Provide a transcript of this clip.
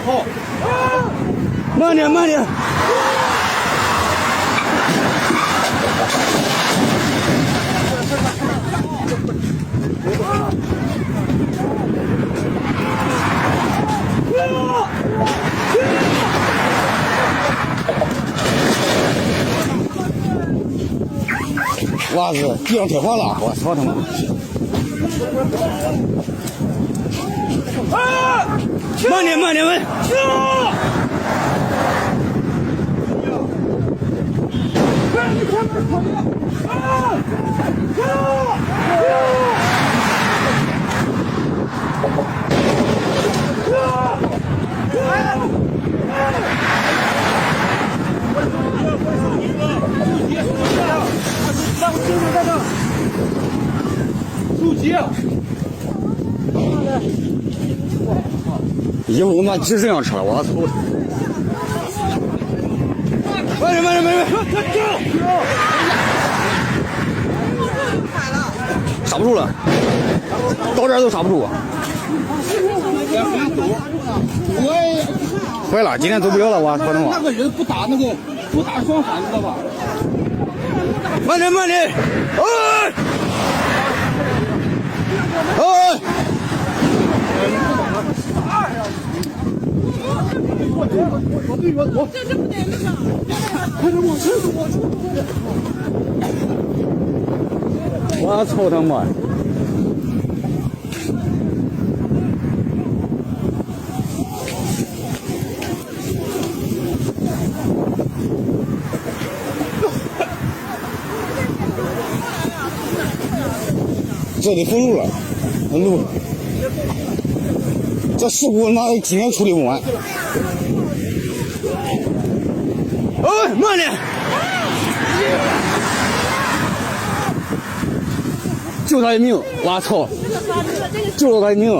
好，慢点，慢点。哇塞，地上铁滑了！我操他妈！慢点，慢点，慢点！手机。一会儿我妈急这样车了，我操！慢点，慢点，慢点！刹不住了，到这儿都刹不住。坏了，今天走不了了，我操他妈！那个人不打双闪，知道吧？慢点，慢点！哎！哎！我操他妈！这得封路了，路这事故那今天处理不完。哎，慢点！救他一命！我操！救了他一命！